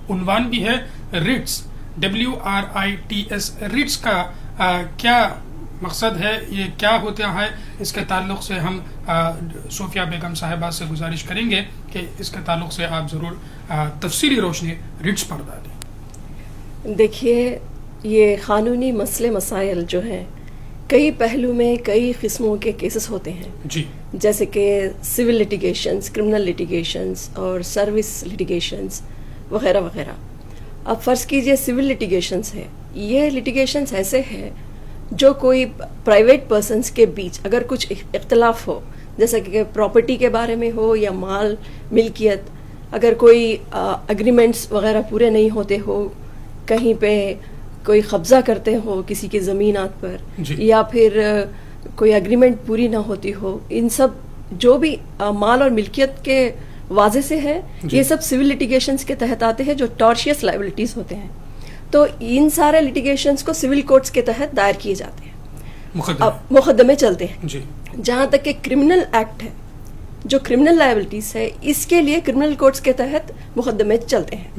عنوان بھی ہے ریٹس، WRITS. ریٹس کا کیا مقصد ہے، یہ کیا ہوتا ہے، اس کے تعلق سے ہم صوفیہ بیگم صاحبہ سے گزارش کریں گے کہ اس کے تعلق سے آپ ضرور تفصیلی روشنی ریٹس پر ڈالیں. دیکھیے، یہ قانونی مسئلے مسائل جو ہیں کئی پہلو میں کئی قسموں کے کیسز ہوتے ہیں جی، جیسے کہ سول لیٹیگیشنز، کرمنل لیٹیگیشنز اور سروس لیٹیگیشنز وغیرہ وغیرہ. اب فرض کیجئے سول لیٹیگیشنز ہے، یہ لیٹیگیشنز ایسے ہیں جو کوئی پرائیویٹ پرسنز کے بیچ اگر کچھ اختلاف ہو، جیسا کہ پراپرٹی کے بارے میں ہو یا مال ملکیت، اگر کوئی اگریمنٹس وغیرہ پورے نہیں ہوتے ہو، کہیں پہ کوئی قبضہ کرتے ہو کسی کی زمینات پر جی، یا پھر کوئی اگریمنٹ پوری نہ ہوتی ہو، ان سب جو بھی مال اور ملکیت کے واضح سے ہے، یہ سب سول لیٹیگیشنز کے تحت آتے ہیں جو ٹارشیس لائبلٹیز ہوتے ہیں. تو ان سارے لیٹیگیشنز کو سول کورٹس کے تحت دائر کیے جاتے ہیں، مقدمے چلتے ہیں. جی، جہاں تک کہ کرمنل ایکٹ ہے، جو کرمنل لائبلٹیز ہے، اس کے لیے کرمنل کورٹس کے تحت مقدمے چلتے ہیں.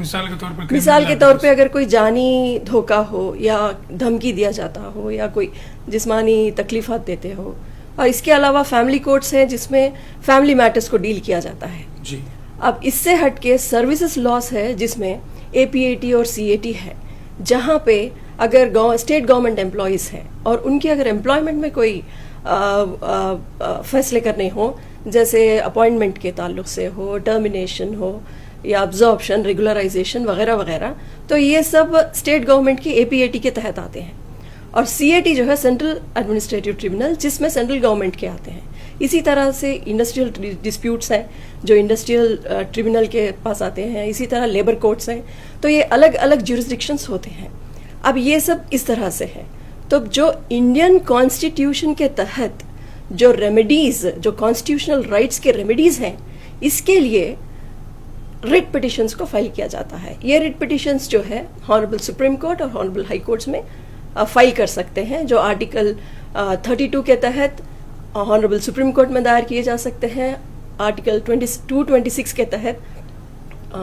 مثال کے طور پہ اگر کوئی جانی دھوکہ ہو یا دھمکی دیا جاتا ہو یا کوئی جسمانی تکلیفات دیتے ہو، اور اس کے علاوہ فیملی کورٹس ہیں جس میں فیملی میٹرز کو ڈیل کیا جاتا ہے. جی، اب اس سے ہٹ کے سروسز لاس ہے جس میں APAT اور CAT ہے، جہاں پہ اگر اسٹیٹ گورنمنٹ امپلائیز ہیں اور ان کی اگر امپلائمنٹ میں کوئی فیصلے کرنے ہوں، جیسے اپوائنٹمنٹ کے تعلق سے ہو، ٹرمینیشن ہو یا ابزارپشن، ریگولرائزیشن وغیرہ وغیرہ، تو یہ سب اسٹیٹ گورنمنٹ کی APAT کے تحت آتے ہیں. اور CAT جو ہے سینٹرل ایڈمنسٹریٹو ٹریبونل، جس میں سینٹرل گورنمنٹ کے آتے ہیں. اسی طرح سے انڈسٹریل ڈسپیوٹس ہیں جو انڈسٹریل ٹریبونل کے پاس آتے ہیں. اسی طرح لیبر کورٹس ہیں. تو یہ الگ الگ جورسڈکشنس ہوتے ہیں. اب یہ سب اس طرح سے ہے. تو جو انڈین کانسٹیٹیوشن کے تحت جو ریمیڈیز، جو کانسٹیٹیوشنل رائٹس کے ریمیڈیز ہیں، اس کے لیے ریٹ پٹیشنز کو فائل کیا جاتا ہے. یہ ریٹ پٹیشنز جو ہے ہانریبل سپریم کورٹ اور ہانریبل ہائی کورٹس میں فائل کر سکتے ہیں، جو آرٹیکل 32 کے تحت ہانریبل سپریم کورٹ میں دائر کیے جا سکتے ہیں، آرٹیکل 226 کے تحت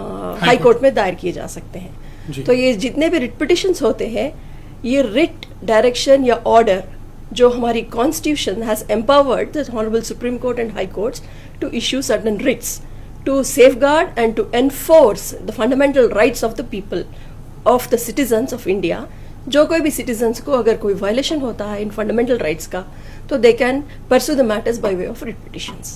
ہائی کورٹ میں دائر کیے جا سکتے ہیں. جی. تو یہ جتنے بھی ریٹ پٹیشنز ہوتے ہیں، یہ ریٹ ڈائریکشن یا آرڈر جو ہماری constitution has empowered the Honorable Supreme Court and High Courts to issue certain writs to safeguard and to enforce the fundamental rights of the people, of the citizens of India. جو کوئی بھی citizens کو اگر کوئی violation ہوتا ہے ان fundamental rights کا، تو they can pursue the matters by way of writ petitions.